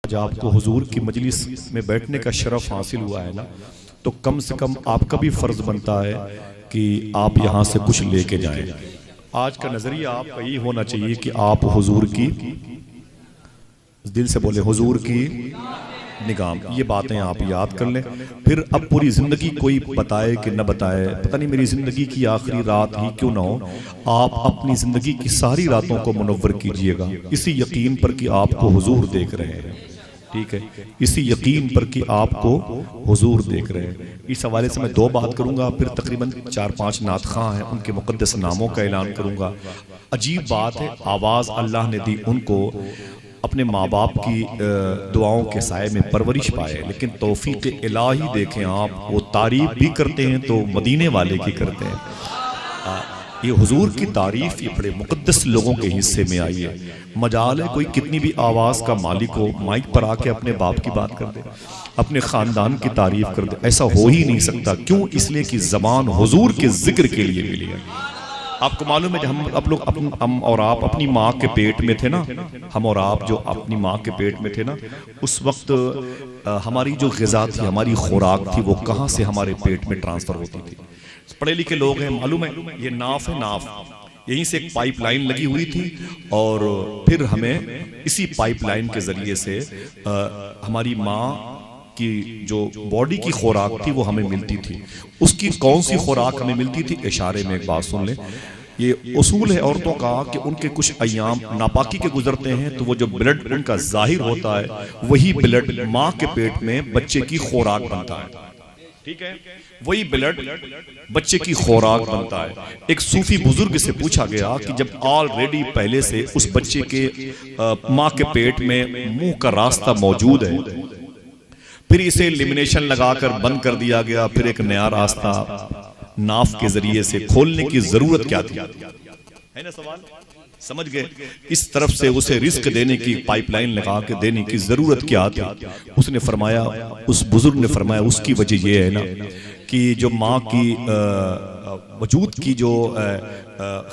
आज आपको हुजूर की मजलिस में बैठने का शरफ हासिल हुआ है ना, तो कम से कम आपका भी फर्ज बनता है कि आप यहाँ से कुछ लेके जाएं। आज का नजरिया आपका यही होना चाहिए कि आप हुजूर की, दिल से बोले हुजूर की निगाह। ये बातें आप याद कर लें। फिर अब पूरी जिंदगी कोई बताए कि न बताए, पता नहीं मेरी जिंदगी की आखिरी रात ही क्यों ना हो, आप अपनी जिंदगी की सारी रातों को मुनव्वर कीजिएगा इसी यकीन पर कि आपको हुजूर देख रहे हैं। ठीक है, इसी यकीन पर कि आपको हुजूर देख रहे हैं। इस हवाले से मैं दो बात करूंगा, फिर तकरीबन 4-5 नात खां हैं, उनके मुक़द्दस नामों का ऐलान करूंगा। अजीब बात है, आवाज़ अल्लाह ने दी उनको, अपने माँ बाप की दुआओं के साए में परवरिश पाए, लेकिन तौफीक इलाही देखें आप, वो तारीफ भी करते हैं तो मदीने वाले की करते हैं। ये हुजूर की तारीफ ये बड़े मुक़द्दस लोगों के हिस्से में आई है। मजाल है कोई कितनी भी आवाज़ का मालिक हो, माइक पर आके अपने बाप की बात कर दे, अपने ख़ानदान की तारीफ कर दे, ऐसा हो ही नहीं सकता। क्यों? इसलिए कि ज़बान हुजूर के जिक्र के लिए मिली है। आपको मालूम है जब हम और आप अपनी माँ के पेट में थे ना, हम और आप जो अपनी माँ के पेट में थे ना, उस वक्त हमारी जो ग़िज़ा थी, हमारी खुराक थी, वो कहाँ से हमारे पेट में ट्रांसफ़र होती थी। पढ़े लिखे लोग हैं, मालूम है ये नाफ है, नाफ यहीं से एक पाइपलाइन लगी हुई थी और फिर हमें इसी पाइपलाइन के ज़रिए से हमारी माँ की जो बॉडी की खुराक थी वो हमें मिलती थी। उसकी कौन सी खुराक हमें मिलती थी? इशारे में एक बात सुन लें। ये उसूल है औरतों का कि उनके कुछ अय्याम नापाकी के गुजरते हैं तो वो जो ब्लड उनका जाहिर होता है, वही ब्लड माँ के पेट में बच्चे की खुराक बनता है। ठीक है, वही ब्लड बच्चे की खुराक बनता है। एक सूफी बुजुर्ग से पूछा गया कि जब ऑलरेडी पहले से उस बच्चे के माँ के पेट में मुंह का रास्ता मौजूद है, फिर इसे लिमिनेशन लगाकर बंद कर दिया गया, फिर एक नया रास्ता नाफ के जरिए से खोलने की जरूरत क्या थी? है ना सवाल? समझ गए? इस तरफ से उसे रिस्क देने की, पाइपलाइन लगा के देने की जरूरत क्या थी? उसने फरमाया, उस बुजुर्ग ने फरमाया, उसकी वजह यह है ना कि जो माँ की वजूद की जो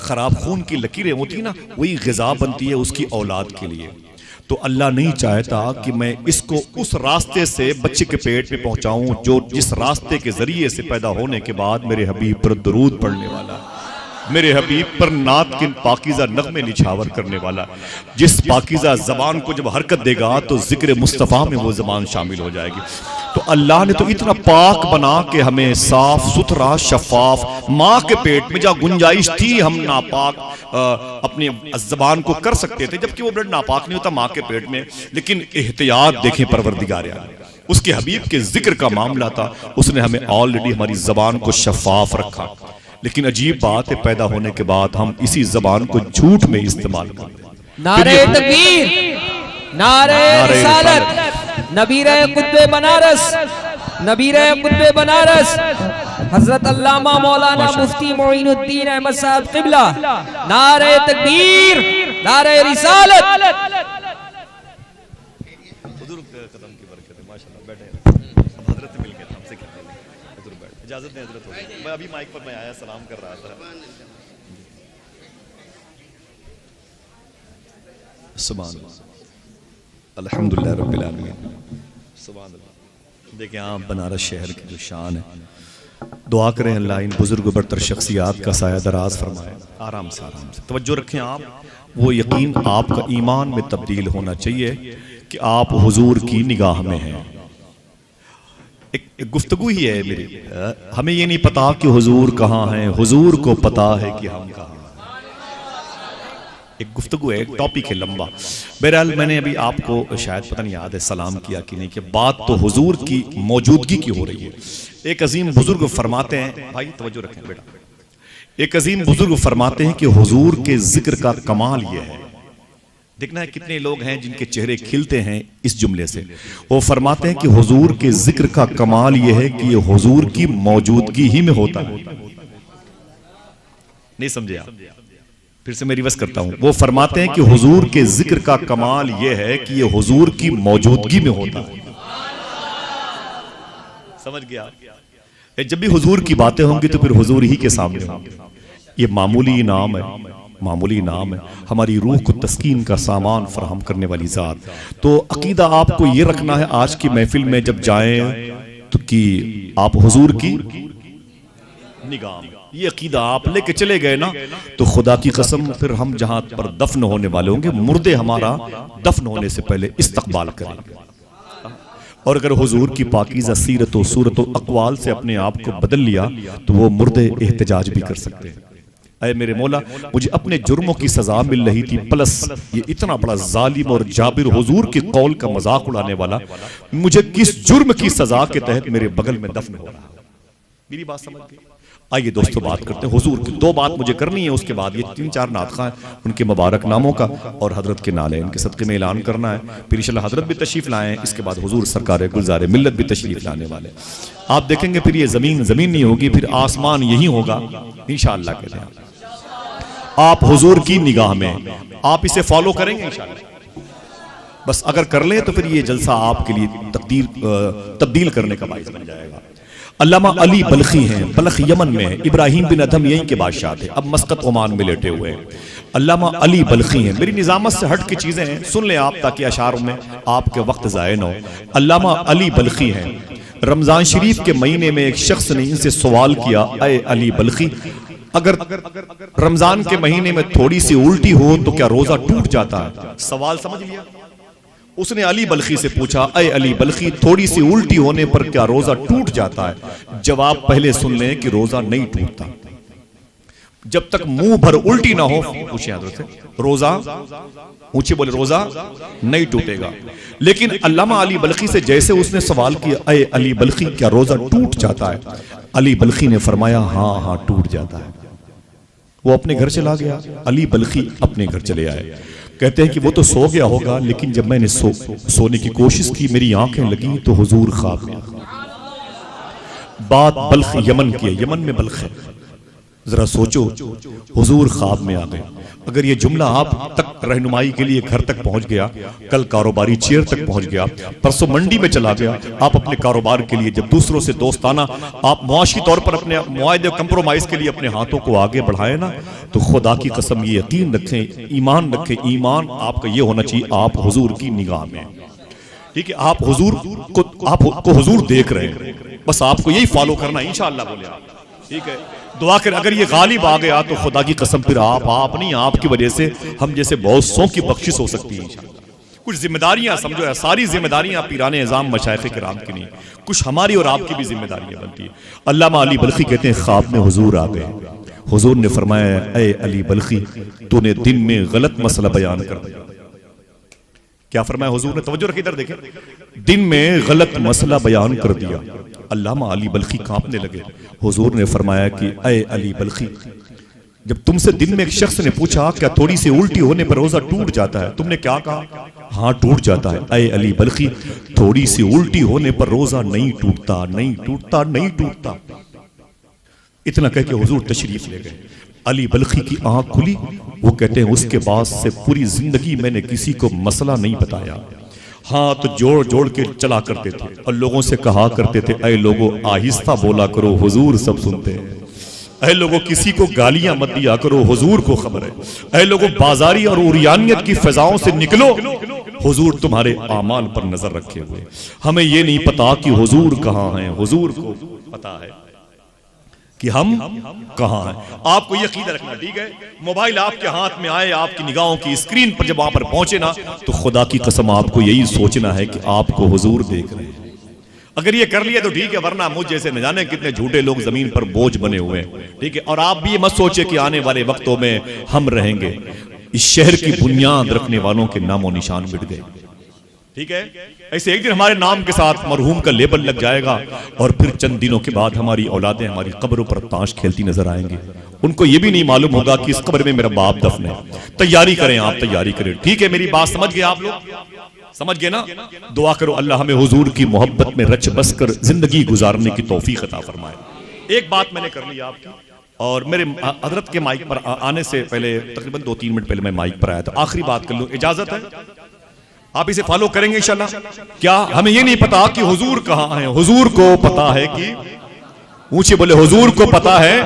खराब खून की लकीरें होती ना, वही ग़िज़ा बनती है उसकी औलाद के लिए। तो अल्लाह नहीं चाहता कि मैं इसको उस रास्ते से बच्चे के पेट में पहुंचाऊं जो जिस रास्ते के जरिए से पैदा होने के बाद मेरे हबीब पर दुरूद पढ़ने वाला, मेरे हबीब पर नात के पाकीज़ा नग़मे निछावर करने वाला, जिस पाकीज़ा ज़बान को जब हरकत देगा तो ज़िक्र मुस्तफ़ा में वो ज़बान शामिल हो जाएगी। तो अल्लाह ने तो इतना पाक बना के हमें साफ सुथरा शफाफ, माँ के पेट में जहाँ गुंजाइश थी हम नापाक अपनी ज़बान को कर सकते थे, जबकि वो ब्लड नापाक नहीं होता माँ के पेट में। लेकिन एहतियात देखें परवरदिगार आलम, उसके हबीब के जिक्र का मामला था, उसने हमें ऑलरेडी हमारी ज़बान को शफाफ रखा। लेकिन अजीब बात है, पैदा होने के बाद हम इसी ज़बान को झूठ में इस्तेमाल करते हैं। नारे तकबीर, नारे रिसालत, नबीरे कुतुबे बनारस, नबीरे कुतुबे बनारस हजरत अल्लामा मौलाना मुफ्ती मोइनुद्दीन अहमद साहब क़िबला। नारे तकबीर, नारे रिसालत। हुजूर के कदम की बरकत है, माशाअल्लाह। बैठे हजरत मिल गए, हमसे क्या हुजूर बैठ, इजाजत दें हजरत। मैं अभी माइक पर मैं आया, सलाम कर रहा था। सुभान अल्लाह, अल्हम्दुलिल्लाह रब्बिल आलमीन, सुभान अल्लाह। देखिए आप बनारस शहर की जो शान है, दुआ करें अल्लाह इन बुजुर्ग बरतर शख्सियात का साया दराज फरमाए। आराम से तवज्जो रखें आप। वो यकीन आपका ईमान में तब्दील होना चाहिए कि आप हुजूर की निगाह में हैं। एक गुफ्तगू ही है मेरी, हमें ये नहीं पता कि हुजूर कहाँ हैं, हुजूर को पता है कि हम कहाँ। एक गुफ्तगू है, एक टॉपिक है लंबा। बहरहाल मैंने अभी आपको शायद पता नहीं याद है सलाम किया कि नहीं, कि बात तो हुजूर की मौजूदगी की हो रही है। एक अजीम बुजुर्ग फरमाते हैं, भाई तवज्जो रखें बेटा, एक अजीम बुजुर्ग फरमाते हैं कि हुजूर के जिक्र का कमाल यह है। देखना है कितने लोग हैं जिनके चेहरे खिलते हैं इस जुमले से। वो फरमाते हैं कि हुजूर के जिक्र का कमाल यह है कि ये हुजूर की मौजूदगी ही में होता है। नहीं समझे आप? फिर से मैं रिवर्स करता हूं। वो फरमाते हैं कि हुजूर के जिक्र का कमाल यह है कि ये हुजूर की मौजूदगी में होता है। समझ गया? जब भी हुजूर की बातें होंगी तो फिर हुजूर ही के सामने होंगे। ये मामूली इनाम है, मामूली नाम है, हमारी रूह को तस्कीन का सामान फराहम करने वाली ज़ात। तो अकीदा आपको ये रखना है आज की महफिल में जब जाएं तो कि आप हुजूर की निगाह में, ये अकीदा आप लेके चले गए ना तो खुदा की कसम फिर हम जहां पर दफन होने वाले होंगे, मुर्दे हमारा दफन होने से पहले इस्तकबाल करेंगे। और अगर हुजूर की पाकीज़ा सीरत व सूरत व अक़वाल से अपने आप को बदल लिया तो वो मुर्दे एहतजाज भी कर सकते हैं। अय मेरे मौला, मुझे अपने जुर्मों की सजा मिल रही थी, प्लस ये इतना बड़ा जालिम और जाबिर हुजूर के कौल का मजाक उड़ाने वाला मुझे किस जुर्म की सजा के तहत मेरे बगल में दफन हो रहा है। मेरी बात समझ गई? आइए दोस्तों बात करते हैं हुजूर की। दो बात मुझे करनी है, उसके बाद ये 3-4 नातखा हैं उनके मुबारक नामों का और हजरत के नाले इनके सदक़े में ऐलान करना है। फिर इंशाअल्लाह हजरत भी तशरीफ लाएं, इसके बाद हुजूर सरकार गुलजार मिल्लत भी तशरीफ लाने वाले। आप देखेंगे फिर ये जमीन जमीन नहीं होगी, फिर आसमान यही होगा इंशाअल्लाह। कहते हैं आप हुजूर की निगाह में, आप इसे फॉलो करेंगे इंशाअल्लाह। बस अगर कर लें तो फिर ये जलसा आपके लिए तब्दील करने का बाइस बन जाएगा। अल्लामा अली बल्खी हैं, बल्ख यमन में है, इब्राहिम बिन अदम यहीं के बादशाह थे, अब मस्कत ओमान में लेटे हुए हैं। अल्लामा अली बल्खी हैं। मेरी निजामत से हट की चीजें हैं, सुन ले आप ताकि अशार में आपके वक्त ज़ाया न हो। अल्लामा अली बल्खी हैं। रमजान शरीफ के महीने में एक शख्स ने इनसे सवाल किया, अय अली बल्खी, अगर रमजान के महीने में थोड़ी सी उल्टी हो तो क्या रोजा टूट जाता है? सवाल समझ लिया? उसने अली बल्खी से पूछा, अय अली बल्खी, थोड़ी सी उल्टी होने पर क्या रोजा टूट जाता है? जवाब पहले सुन लें कि रोजा नहीं टूटता जब तक मुंह भर उल्टी ना हो। पूछे हजरत से, रोजा ऊंचे बोले, रोजा नहीं टूटेगा। लेकिन अल्लामा अली बल्खी से जैसे उसने सवाल किया, अय अली बल्खी, क्या रोजा टूट जाता है? अली बल्खी ने फरमाया, हाँ हाँ टूट जाता है। वो अपने घर चला गया। अली बल्खी अपने घर चले आए। कहते हैं कि वो तो सो गया होगा, लेकिन जब मैंने सोने की कोशिश की, मेरी आंखें लगी तो हुजूर ख्वाब में। बात बल्ख यमन की है, यमन में बल्ख है। जरा सोचो, हुजूर ख्वाब में आ गए। अगर ये जुमला आप तक रहनुमाई के लिए घर तक पहुंच गया, कल कारोबारी चेयर तक पहुंच गया, परसों मंडी में चला गया, आप अपने कारोबार के लिए जब दूसरों से दोस्ताना आप मुआशी तौर पर अपने मुआहदे कंप्रोमाइज के लिए अपने हाथों को आगे बढ़ाए ना, तो खुदा की कसम ये यकीन रखें, ईमान रखें, ईमान आपका ये होना चाहिए आप हुजूर की निगाह में। ठीक है, आप को हुजूर देख रहे हैं, बस आपको यही फॉलो करना इंशाअल्लाह। बोले आप, ठीक है, दुआ कर। अगर ये गालिब आ गया तो खुदा की कसम फिर आप नहीं, आपकी वजह से हम जैसे बहुत सौ की बख्शिश हो सकती है इंशाअल्लाह। कुछ जिम्मेदारियां समझो है, सारी जिम्मेदारियां पीराने निज़ाम मशाइख किराम की नहीं, कुछ हमारी और आपकी भी जिम्मेदारियां बनती है। अल्लामा अली बल्खी कहते हैं, ख्वाब में हुजूर आ गए। हुजूर ने फरमाया, अय अली बल्खी, तूने दिन में गलत मसला बयान कर दिया। क्या फरमाया हुजूर ने? तवज्जो रखिए, इधर देखें। दिन में गलत मसला बयान कर दिया। अल्लामा अली बल्खी कांपने लगे। हुजूर ने फरमाया कि अय अली बल्खी, जब तुमसे दिन में एक शख्स ने पूछा क्या थोड़ी सी उल्टी होने पर रोजा टूट जाता है, तुमने क्या कहा? हाँ टूट जाता है। अय अली बल्खी, थोड़ी सी उल्टी होने पर रोजा नहीं टूटता, नहीं टूटता, नहीं टूटता। इतना कह के हुजूर तशरीफ ले गए। अली बल्खी की आंख खुली। वो कहते हैं, उसके बाद से पूरी जिंदगी मैंने किसी को मसला नहीं बताया। हाथ जोड़ जोड़ के चला करते थे और लोगों से कहा करते थे, अय लोगों आहिस्ता बोला करो, हुजूर सब सुनते हैं। अय लोगों किसी को गालियां मत दिया करो, हुजूर को खबर है। अय लोगों बाजारी और उरियानियत की फिजाओं से निकलो, हुजूर तुम्हारे आमाल पर नजर रखे हुए। हमें ये नहीं पता कि हुजूर कहाँ हैं, हुजूर को पता है कि हम कहां हैं। आपको ये अकीदा रखना, ठीक है? मोबाइल आपके हाथ में आए, आपकी निगाहों की स्क्रीन पर जब वहां पर पहुंचे ना, तो खुदा की कसम आपको यही सोचना है कि आपको हुजूर देख रहे हैं। अगर ये कर लिया तो ठीक है, वरना मुझ जैसे न जाने कितने झूठे लोग जमीन पर बोझ बने हुए हैं, ठीक है? और आप भी ये मत सोचे कि आने वाले वक्तों में हम रहेंगे। इस शहर की बुनियाद रखने वालों के नामो निशान मिट गए, ठीक है? ऐसे एक दिन हमारे नाम के साथ मरहूम का लेबल लग जाएगा और फिर चंद दिनों के बाद हमारी औलादें हमारी कब्रों पर ताश खेलती नजर आएंगी। उनको ये भी नहीं मालूम होगा कि इस कब्र में मेरा बाप दफन है। तैयारी करें, आप तैयारी करें, ठीक है? मेरी बात समझ गए आप लोग? समझ गए ना? दुआ करो अल्लाह हमें हुजूर की मोहब्बत में रच बस कर जिंदगी गुजारने की तौफीक अता फरमाए। एक बात मैंने कर ली आपकी, और मेरे हजरत के माइक पर आने से पहले तकरीबन 2-3 मिनट पहले मैं माइक पर आया था। आखिरी बात कर लूं, इजाजत है? आप इसे फॉलो करेंगे इंशाल्लाह? क्या हमें ये नहीं पता कि हुजूर कहां है? हुजूर को पता है कि, ऊंचे बोले, हुजूर को पता है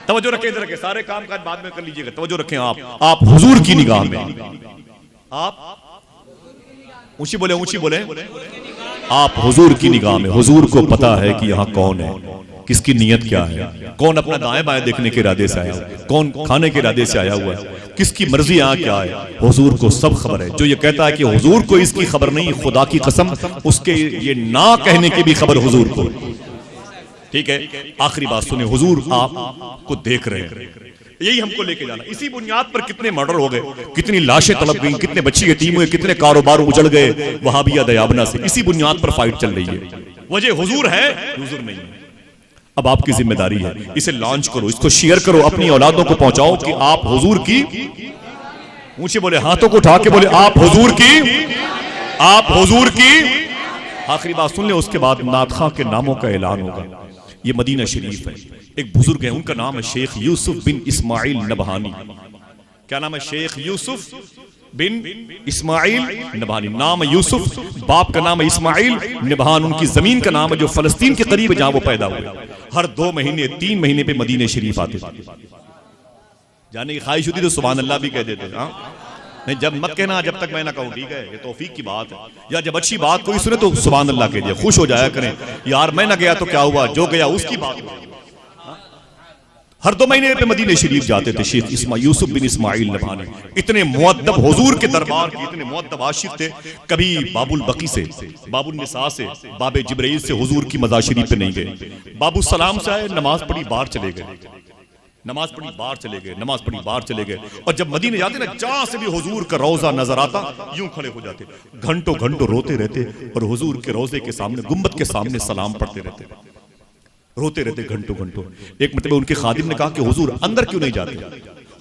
तवज्जो रखें, इधर रखें, सारे काम काज बाद में कर लीजिएगा। तवज्जो रखें, आप हुजूर की निगाह में, आप ऊंची बोले, ऊंची बोले, आप हुजूर की निगाह में। हुजूर को पता है कि यहाँ कौन है, किसकी नीयत क्या है, कौन अपना दाएं बाएं देखने के इरादे से आया हुआ है, कौन खाने के इरादे से आया हुआ है, किसकी मर्जी यहाँ क्या है। हुजूर को सब खबर है। जो ये कहता है कि हुजूर को इसकी खबर नहीं, खुदा की कसम उसके ये ना कहने की भी खबर हुजूर को। ठीक है, आखिरी बात सुने, हुजूर आपको देख रहे हैं, यही हमको लेके जाना। इसी बुनियाद पर कितने मर्डर हो गए, कितनी लाशें तड़प गई, कितने बच्ची यतीम हुए, कितने कारोबार उजड़ गए वहाबिया दयाबना से। इसी बुनियाद पर फाइट चल रही है। वजह हुजूर है, हुजूर नहीं है। अब आपकी जिम्मेदारी है, इसे लॉन्च करो, इसको शेयर करो, अपनी औलादों को पहुंचाओ कि आप हुजूर की, ऊंचे बोले, हाथों को उठा के बोले, आप हुजूर की, आप हुजूर की। आखिरी बात सुन ले, उसके बाद नात खां के नामों का ऐलान होगा। ये मदीना शरीफ है, एक बुजुर्ग है, उनका नाम है शेख यूसुफ बिन इस्माइल नबहानी। क्या नाम है? शेख यूसुफ बिन इस्माइल नबहानी। नाम है यूसुफ, बाप का नाम है इस्माइल, नबहान उनकी जमीन का नाम है, जो फलस्तीन के करीब जहां वो पैदा हुए। हर 2 महीने 3 महीने पे मदीने शरीफ आते थे। जाने की ख्वाहिश होती तो सुभान अल्लाह भी कह देते। हाँ नहीं, जब मत कहना जब तक मैं ना कहूं, ठीक है, ये तौफीक की बात है। या जब अच्छी बात कोई सुने तो सुभान अल्लाह कह दिया, खुश हो जाया करें। यार मैं ना गया तो क्या हुआ, जो गया उसकी बात। हर 2 महीने पे मदीने शरीफ जाते थे शेख यूसुफ बिन इस्माइल नबहानी। इतने मुअद्दब हुजूर के दरबार के इतने मुअद्दब आशिक थे। कभी बाबुल बकी से, बाबुल निसा से, बाबे जिब्राइल से हुजूर की मज़ार शरीफ पे नहीं गए। बाबू सलाम से आए, नमाज पढ़ी, बाहर चले गए, नमाज पढ़ी, बाहर चले गए, नमाज पढ़ी, बाहर चले गए। और जब मदीने जाते ना, जहां से भी हुजूर का रोजा नजर आता, यूं खड़े हो जाते, घंटों घंटों रोते रहते और हुजूर के रोजे के सामने, गुम्बद के सामने सलाम पढ़ते रहते, रोते रहते घंटों घंटों। एक मतलब उनके खादिम ने कहा कि हुजूर अंदर क्यों नहीं जाते?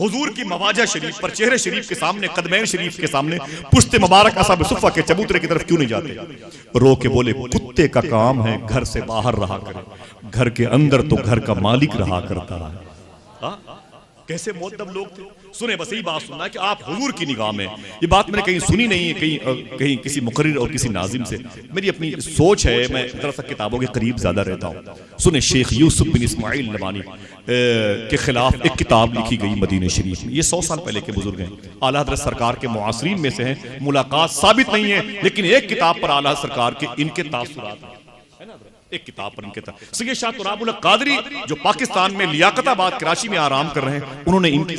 हुजूर की मवाजा शरीफ पर, चेहरे शरीफ के सामने, कदमैन शरीफ के सामने, पुश्ते मुबारक असहाब सुफ़्फ़ा के चबूतरे की तरफ क्यों नहीं जाते? रो के बोले, कुत्ते का काम है घर से बाहर रहा करे, घर के अंदर तो घर का मालिक रहा करता है। कैसे मुअद्दब लोग थे। सुने, बस यही बात सुनना है कि आप हुजूर की निगाह में। ये बात मैंने कहीं सुनी नहीं है, कहीं किसी मुकर्रिर और किसी नाजिम से, मेरी अपनी सोच है। मैं दरअसल किताबों के करीब ज्यादा रहता हूँ। सुने, शेख यूसुफ बिन इस्माइल नबहानी के खिलाफ एक किताब लिखी गई मदीने शरीफ में। ये 100 साल पहले के बुजुर्ग हैं, आला हज़रत सरकार के मुआसरीन में से हैं। मुलाकात साबित नहीं है, लेकिन एक किताब पर आला सरकार के इनके तासुरात हैं। एक किताब पर इनके सैयद शाह तुराबुल कादरी, जो पाकिस्तान में लियाकताबाद कराची में आराम कर रहे हैं, उन्होंने इनकी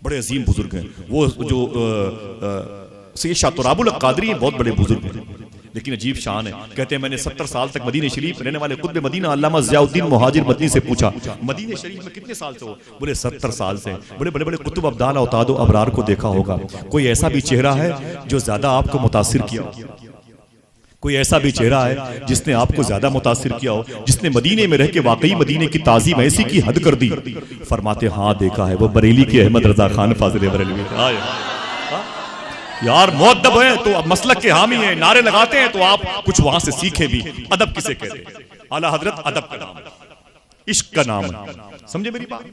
बड़े अजीम बुजुर्ग हैं। वो जो सैयद शाह तुराबुल कादरी बहुत बड़े बुजुर्ग हैं, लेकिन अजीब शान है। कहते हैं मैंने 70 साल तक मदीने शरीफ रहने वाले कुतुब मदीना अल्लामा ज़ियाउद्दीन मुहाजिर मदनी से पूछा, मदीने शरीफ में कितने साल से हो? बोले 70 साल से। बड़े बड़े बड़े कुतुब अब्दाल औताद अबरार को देखा होगा, कोई ऐसा भी चेहरा है जो ज्यादा आपको मुतासिर किया? कोई ऐसा भी चेहरा है जिसने आपको ज्यादा मुतासिर किया हो, जिसने मदीने में रह के वाकई मदीने की ताजीम ऐसी की हद कर दी? फरमाते हाँ देखा है, वो बरेली के अहमद रजा खान फाजिल बरेलवी। यार मुअद्दब है तो मसलक के हामी हैं, नारे लगाते हैं तो आप कुछ वहां से सीखे भी। अदब किसे कहते हैं? आला हजरत अदब का नाम, इश्क का नाम है। समझे मेरी बात?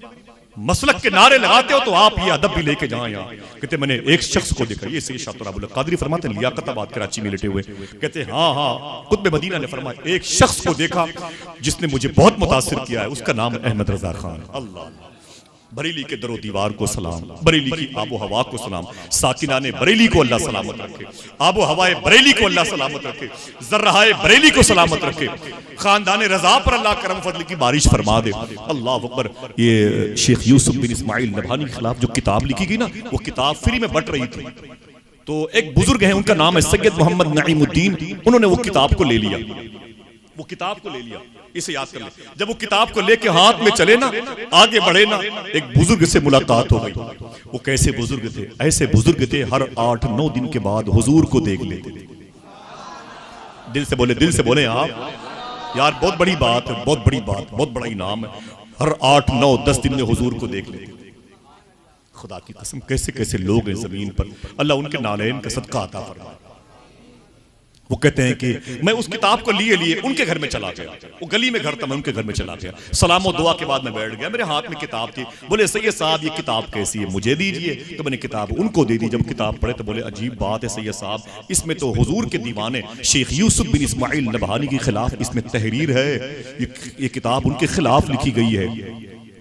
मसलक के नारे लगाते हो तो आप ये अदब भी लेके जाएं। यहाँ कहते मैंने एक शख्स को देखा, ये सैयद शाह तुराबुल कादरी फरमाते हैं, लियाकताबाद कराची में लेटे हुए, कहते हाँ हाँ कुतुब मदीना ने फरमाया एक शख्स को देखा जिसने मुझे बहुत मुतासिर किया है, उसका नाम अहमद रजा खान। अल्लाह, बरेली के दरो दीवार को सलाम, बरेली की आबो हवा को सलाम, साकिना ने बरेली को अल्लाह सलामत रखे, आबो हवाए बरेली को अल्लाह सलामत रखे, जर्राए बरेली को सलामत रखे, खानदान रजा पर अल्लाह करम फजल की बारिश फरमा दे। अल्लाह अकबर। ये शेख यूसुफ बिन इस्माइल नबहानी के खिलाफ जो किताब लिखी गई ना, वो किताब फ्री में बट रही थी। तो एक बुजुर्ग है, उनका नाम है सैयद मोहम्मद नईमुद्दीन, उन्होंने वो किताब को ले लिया, वो किताब को ले लिया। इसे याद कर ले, जब वो किताब को लेके हाथ में चले ना, आगे बढ़े ना, एक बुजुर्ग से मुलाकात हो गई। वो कैसे बुजुर्ग थे? ऐसे बुजुर्ग थे हर 8-9 दिन के बाद हुजूर को देख लेते। दिल से बोले, दिल से बोले आप यार, बहुत बड़ी बात है, बहुत बड़ी बात, बहुत बड़ा इनाम है। हर 8-9-10 दिन में हुजूर को देख लेते। खुदा की कसम, कैसे कैसे लोग हैं जमीन पर, अल्लाह उनके नालैन का सदका अता फरमाए। वो कहते हैं कि मैं उस किताब को लिए लिए उनके घर में चला गया, वो गली में घर था, मैं उनके घर में चला गया, सलाम और दुआ के बाद मैं बैठ गया, मेरे हाथ में किताब थी। बोले सैयद साहब ये किताब कैसी है, मुझे दीजिए। तो मैंने किताब उनको दे दी। जब किताब पढ़े तो बोले अजीब बात है सैयद साहब, इसमें तो हुजूर के दीवाने शेख यूसुफ बिन इस्माइल नबहानी के खिलाफ इसमें तहरीर है, ये किताब उनके खिलाफ लिखी गई है।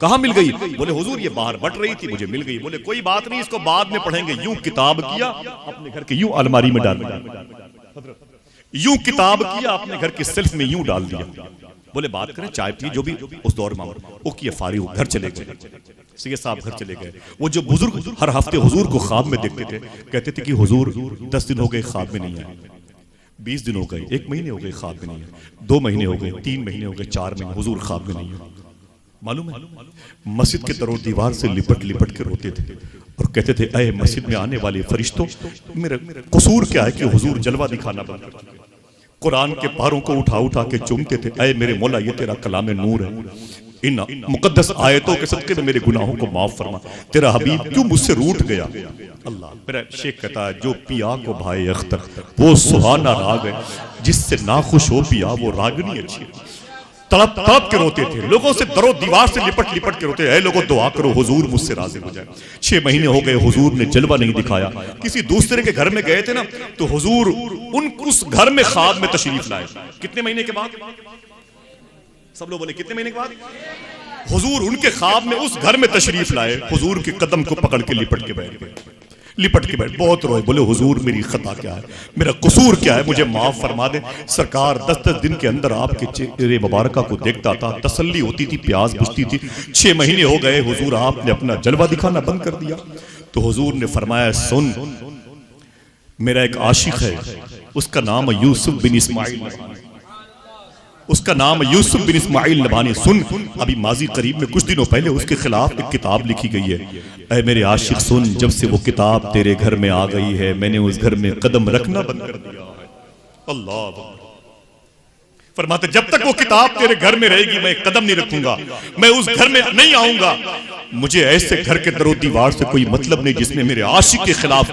कहाँ मिल गई? बोले हुजूर ये बाहर बट रही थी, मुझे मिल गई। बोले कोई बात नहीं, इसको बाद में पढ़ेंगे। यूं किताब किया, अपने घर के यूं अलमारी में डाल दिया, यूं किताब किया, अपने घर के सेल्फ में यूं डाल दिया। बोले बात करें, चाय पी, जो भी उस दौर में वो किए, फारिग घर चले गए। सैयद साहब घर चले गए। वो जो बुजुर्ग हर हफ्ते हुजूर को ख्वाब में देखते थे, कहते थे कि हुजूर 10 दिन हो गए ख्वाब में नहीं आए, 20 दिन हो गए, 1 महीने हो गए ख्वाब में नहीं है, 2 महीने हो गए, 3 महीने हो गए, 4 महीने, हुजूर ख्वाब में नहीं है। मालूम है, मस्जिद के तरों दीवार से लिपट लिपट के रोते थे और कहते थे, अय मस्जिद में आने वाले फरिश्तों, मेरा कसूर क्या है कि हुजूर जलवा दिखाना बंद कर दिया। कुरान के पारों को उठा उठा के चूमते थे, अय मेरे मौला ये तेरा कलाम नूर है, इन मुकद्दस आयतों के सदके में मेरे गुनाहों को माफ फरमा, तेरा हबीब क्यों मुझसे रूठ गया। अल्लाह, मेरा शेख कहता है, जो पिया को भाई अख्तर वो सुहाना राग है, जिससे नाखुश हो पिया वो रागनी अच्छी है। तड़प तड़प के रोते थे, लोगों से दरो दीवार से लिपट लिपट के रोते, ऐ लोगों दुआ करो हुजूर मुझसे राजी हो जाए। 6 महीने हो गए, हुजूर ने जलवा नहीं दिखाया। किसी दूसरे के घर में गए थे ना, तो हुजूर उस घर में ख्वाब में तशरीफ लाए। कितने महीने के बाद? सब लोग बोले कितने महीने के बाद? हुजूर उनके ख्वाब में उस घर में तशरीफ लाए। हुजूर के कदम को पकड़ के लिपट के बैठ गए, लिपट के बैठ, बहुत रोए। बोले हुजूर मेरी खता क्या है, मेरा कसूर क्या है, मुझे माफ फरमा दे। सरकार 10-10 दिन के अंदर आपके चेहरे मुबारक को देखता था, तसल्ली होती थी, प्यास बुझती थी। 6 महीने हो गए, हुजूर आपने अपना जलवा दिखाना बंद कर दिया। तो हुजूर ने फरमाया, सुन, मेरा एक आशिक है, उसका नाम यूसुफ बिन इस्माइल, उसका नाम यूसुफ बिन इस्माइल नबानी। सुन, अभी माजी करीब में कुछ दिनों पहले उसके खिलाफ एक किताब लिखी गई है। ऐ मेरे आशिक सुन, जब से वो किताब तेरे घर में आ गई है, मैंने उस घर में कदम रखना बंद कर दिया है। अल्लाह फरमाते, जब तक वो किताब तेरे घर में रहेगी मैं कदम नहीं रखूंगा, मैं उस घर में नहीं आऊंगा। मुझे ऐसे घर के दरो दीवार से कोई मतलब नहीं जिसमें मेरे आशिक के खिलाफ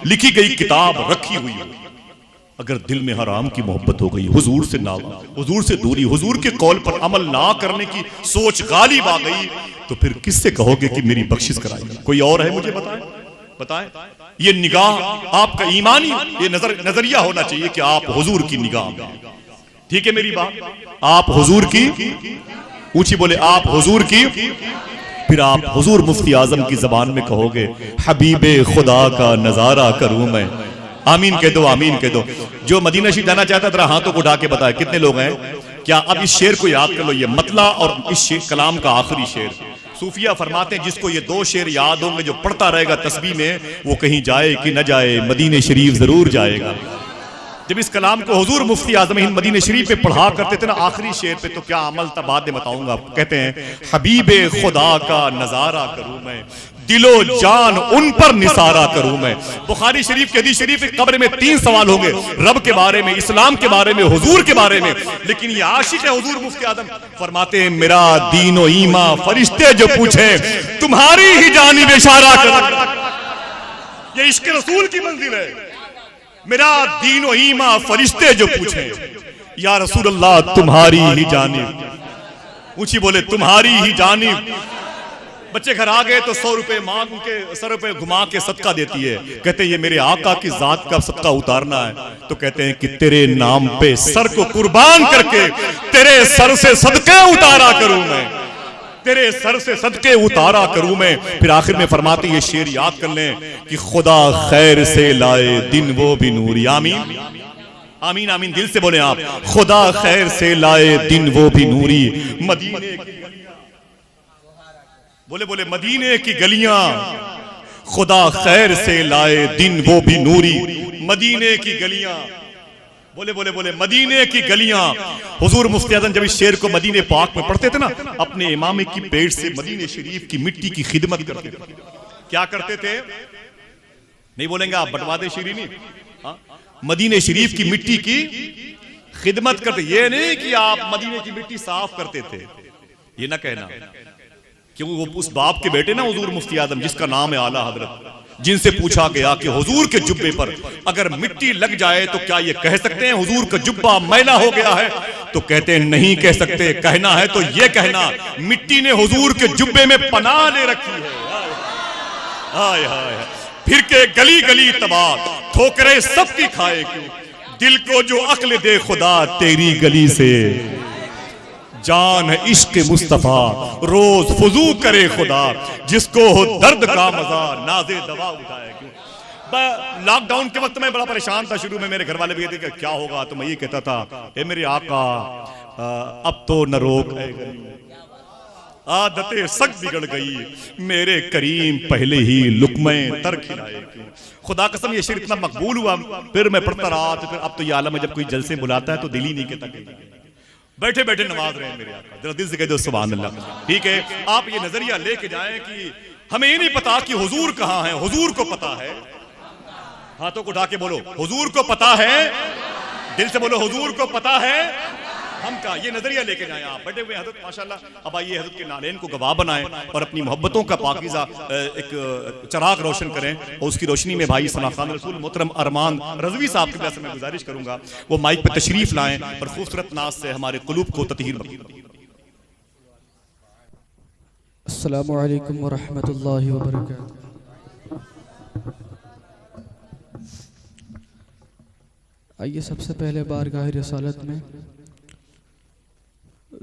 लिखी गई किताब रखी हुई हो। अगर दिल में हराम की मोहब्बत हो गई, हुजूर से ना, हुजूर से दूरी, हुजूर के कौल पर अमल ना करने की सोच गालिब आ गई, तो फिर किससे कहोगे कि मेरी बख्शिश कराएगा? कोई और है? मुझे बताएं, बताएं। ये निगाह आपका ईमानी ये नजरिया होना चाहिए कि आप हुजूर की निगाह में, ठीक है मेरी बात, आप हुजूर की, ऊंची बोले, आप हुजूर की, फिर आप हुजूर मुफ्ती आजम की जबान में कहोगे, हबीबे खुदा का नजारा करूं मैं। आमीन कह दो, आमीन कह दो। जो मदीना शरीफ जाना चाहता है हाथों को उठा के बताए कितने लोग हैं। क्या अब इस शेर को याद कर लो, ये मतला और इस कलाम का आखिरी शेर। सूफिया फरमाते हैं जिसको ये 2 शेर याद होंगे, जो पढ़ता रहेगा तस्बीह में, वो कहीं जाए कि न जाए मदीने शरीफ जरूर जाएगा। जब इस कलाम को हुजूर मुफ्ती आजम हिंद मदीने शरीफ में पढ़ा करते थे ना आखिरी शेर पे, तो क्या अमल था बाद में बताऊंगा। कहते हैं, हबीबे खुदा का नजारा करूं मैं, दिलो जान उन पर निसारा करूं मैं। बुखारी शरीफ की हदीस शरीफ, कब्र में 3 सवाल होंगे, रब के बारे में, इस्लाम के बारे में, हुजूर के बारे में। लेकिन ये आशिक है हुजूर मुफ्ती आजम, फरमाते हैं, मेरा दीनो ईमा फरिश्ते जो पूछे तुम्हारी ही जानिब इशारा कर। ये इश्क रसूल की मंजिल है। मेरा दीनो ईमा फरिश्ते जो पूछे, या रसूल अल्लाह तुम्हारी ही जानिब, ऊंची बोले तुम्हारी ही जानिब। बच्चे घर आ गए तो 100 रुपए मांग के 100 रुपए घुमा के सदका देती है। कहते हैं ये मेरे आका की जात का सदका उतारना है। तो कहते हैं कि तेरे नाम पे सर को कुर्बान करके तेरे सर से सदके उतारा करूं मैं, तेरे सर से सदके उतारा करूं मैं। फिर आखिर में फरमाते ये शेर याद कर लें कि खुदा खैर से लाए दिन वो भी नूरी। आमीन आमीन आमीन, दिल से बोले आप, खुदा खैर से लाए दिन वो भी नूरी। मदीने बोले बोले मदीने की गलियां खुदा खैर से लाए दिन वो भी नूरी। मदीने की गलियां, बोले बोले बोले मदीने की गलियां। हुजूर मुफ्ती आजम जब इस शेर को मदीने पाक में पढ़ते थे ना, अपने इमामे की पेट से मदीने शरीफ की मिट्टी की खिदमत करते थे। क्या करते थे? नहीं बोलेंगे आप, बटवा दे शीरीनी। मदीने शरीफ की मिट्टी की खिदमत करते। ये नहीं कि आप मदीने की मिट्टी साफ करते थे, ये ना कहना, क्योंकि वो उस बाप के बेटे ना हुजूर मुफ्ती आजम जिसका नाम है आला हजरत, जिनसे पूछा गया कि हुजूर के जुब्बे पर अगर मिट्टी लग जाए तो क्या ये कह सकते हैं हुजूर का जुब्बा मैला हो गया है? तो कहते हैं नहीं कह सकते, कहना है तो ये कहना मिट्टी ने हुजूर के जुब्बे में पनाह ले रखी है। हाय हाय, फिर के गली गली तबाह ठोकरे सबकी खाए क्यों, दिल को जो अक्ल दे खुदा तेरी गली से, जान है इश्क मुस्तफा रोज फुजू करे खुदा, जिसको हो दर्द का मजा नाज़े दवा उठाए। क्यों लॉकडाउन के वक्त में बड़ा परेशान था, शुरू में मेरे घर वाले भी कहते कि क्या होगा, तो मैं ये कहता था ए मेरे आका अब तो न रोक है, आदतें सख्त बिगड़ गई, मेरे करीम पहले ही लुकमे तर खिलाए। क्यों खुदा कसम ये शेर इतना मकबूल हुआ, फिर मैं पढ़ता रहा, तो फिर अब तो ये आलम है जब कोई जलसे बुलाता है तो दिल ही नहीं कहता, बैठे बैठे नमाज रहे हैं मेरे आका, जरा दिल से कह दो सुभान अल्लाह। ठीक है, आप ये नजरिया लेके जाएं कि हमें ये नहीं पता कि हुजूर कहाँ है, हुजूर को पता है। हाथों को उठा के बोलो हुजूर को पता है, दिल से बोलो हुजूर को पता है हम का। ये नजरिया लेके जाएं आप, बैठे हुए हजरत माशाल्लाह। अब आइए हजरत के नालेन को गवाह बनाएं और अपनी मोहब्बतों का पाकीज़ा एक चिराग रोशन करें, और उसकी रोशनी में भाई सना खान रसूल मोहतरम अरमान रजवी साहब के पास मैं गुजारिश करूंगा वो माइक पे तशरीफ लाएं और खूबसूरत नाज से हमारे कुलूब को ततहीर बख्शें। अस्सलामु अलैकुम व रहमतुल्लाहि व बरकातहू। आइए सबसे पहले बारगाह रिसालत में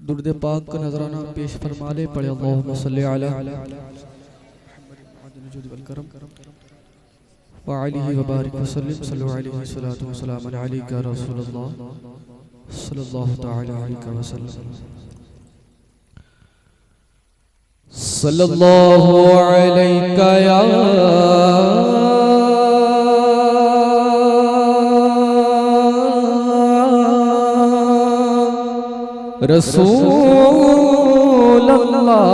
दुरूद पाक का नजराना पेश फरमा ले। पढ़े अल्लाहुम्मा सल्ली अला व आलिहि व बारिक व सल्लिम सल्लल्लाहु अलैहि सल्लतु व सलाम अलैका रसूलुल्लाह सल्लल्लाहु तआला अलैहि वसल्लम सल्लल्लाहु अलैका या रसूल अल्लाह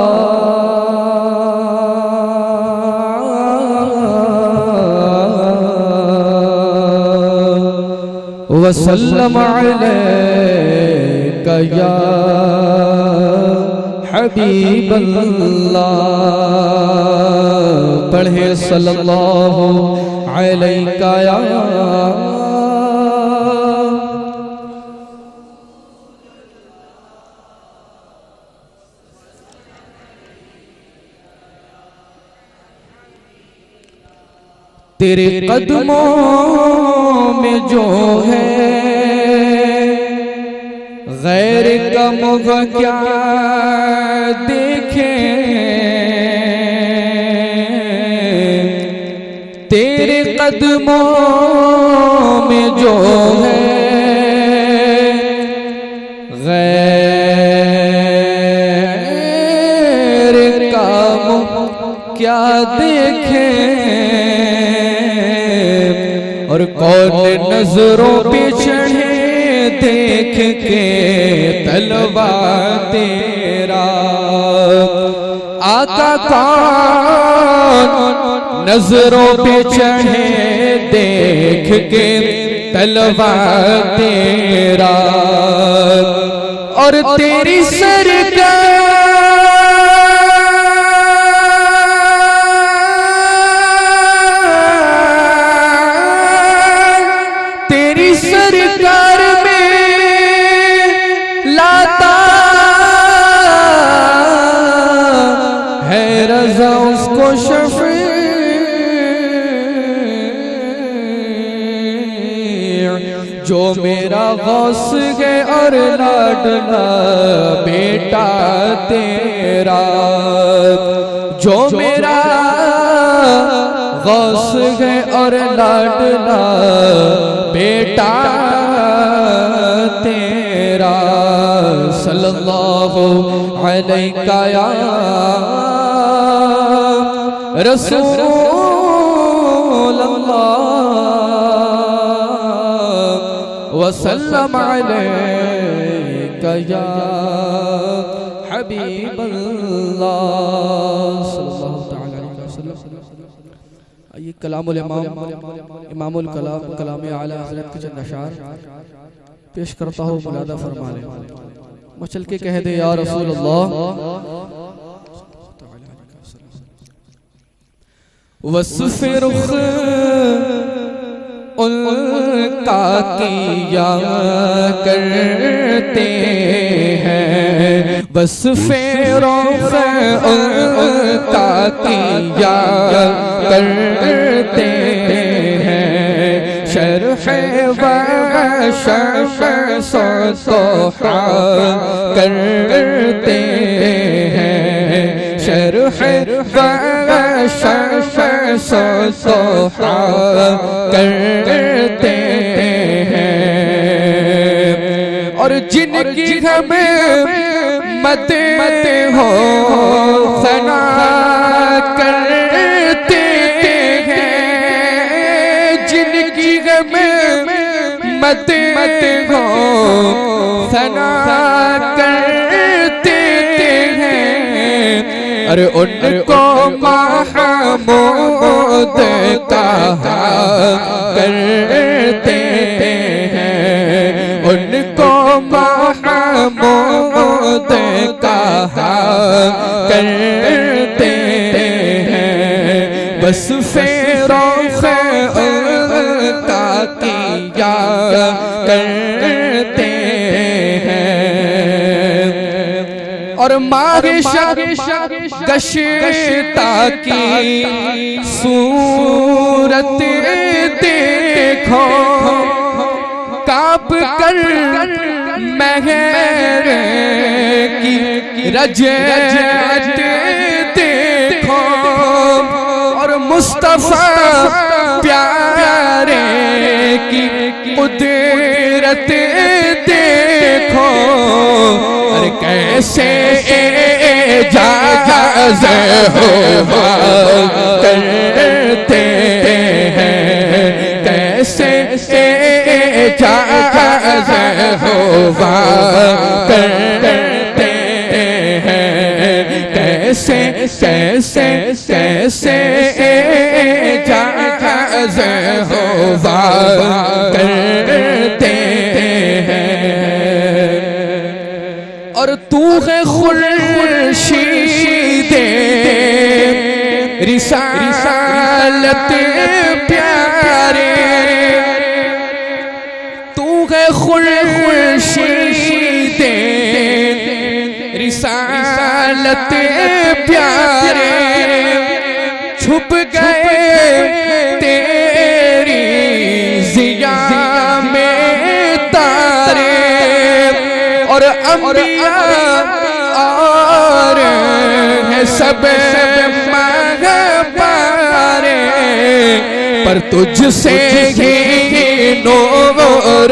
वसल्लम अलैका या हबीब अल्लाह। पढ़े सल्लल्लाहु अलैका या तेरे कदमों में जो है गैर का मुग़ क्या देखे, तेरे कदमों में जो है गैर का मुग़ क्या देखे, और कौन नजरों पे चढ़े देख के तलवा तेरा। आका कौन नजरों पे चढ़े देख के तलवा तेरा, और तेरी सरकार सरकार में लाता है रज़ा उसको शफ़ी, जो मेरा गौस है और लाडला बेटा तेरा, जो मेरा गौस है और लाडला बेटा तेरा। सल्लल्लाहु अलैका या रसूल अल्लाह वसल्लम अलैका या हबीब अल्लाह सल्लल्लाहु तआला अलैहि वसल्लम। ये कलामुल इमाम इमामुल कलाम कलाम आला हज़रत के चंद अशार पेश करता हूँ, मुलादा फरमा ले। मचल के कह दे या रसूल अल्लाह। वस्फ़ रुख़ उनका किया करते हैं, वस्फ़ रुख़ उनका किया करते हैं, शरफ़ सोहा करते हैं, शरह सोहा करते हैं। और जिनकी हमें मत हो सना करते हैं, जिनकी हमें मत हो सना करते हैं। अरे उनको महमूद कहा करते हैं, उनको महमूद कहा करते हैं। बस फेरोज़ उनका किया करते हैं। और मारिशा गश्ता की सूरत देखो, काँप कर महर की रजत देखो। और मुस्तफा प्यारे की कुदरत देखो। अरे कैसे एजाज़ हुआ करते हैं, कैसे एजाज़ हुआ करते हैं, कैसे कैसे कैसे एजाज़ हुआ करते हैं। और तू है खुर्शीदे रिसालत प्यारे, तू है खुर्शीदे रिसालत प्यारे। छुप गए तेरी ज़िया में तारे, और अंबिया और है सब महबारे, पर तुझसे ही नूर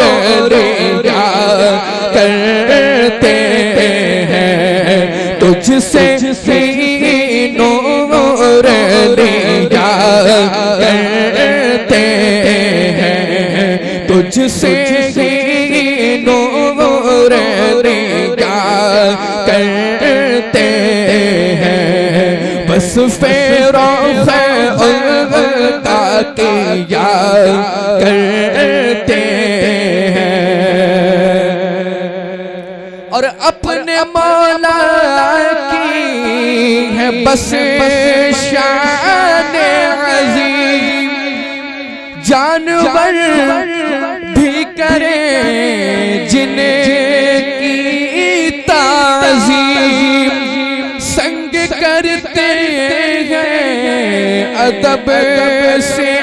लिया करते हैं, तुझसे ही नूर लिया करते हैं, तुझसे ही नूर लिया करते हैं। बस फेरोज़ उनका किया करते हैं। और अपने मौला की है बस शान अज़ीम, जानवर भी करे जिनकी ताज़ीम, संग करते हैं अदब से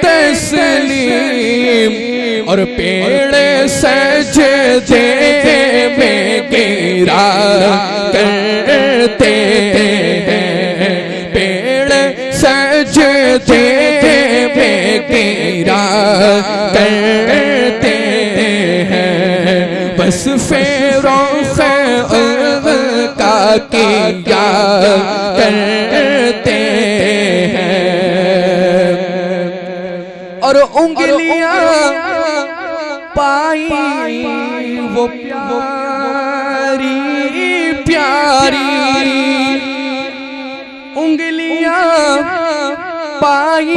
तस्लीम। और पेड़ सजदे में गिरा करते हैं, पेड़ सजदे में गिरा करते हैं। बस फेरोज़ उनका किया करते हैं। और उंगलियां पाई वो प्यारी प्यारी, उंगलियां पाई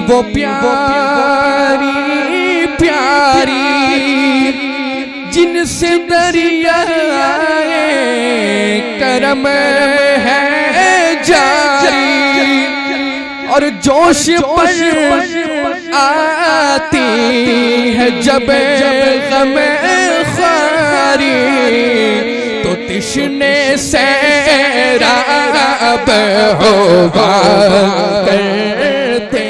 वो प्यारी प्यारी, जिनसे दरियाए करम है जारी। और जोश पर आती है जब गम ख़ारी, तो तिश्ने सैराब होगा करते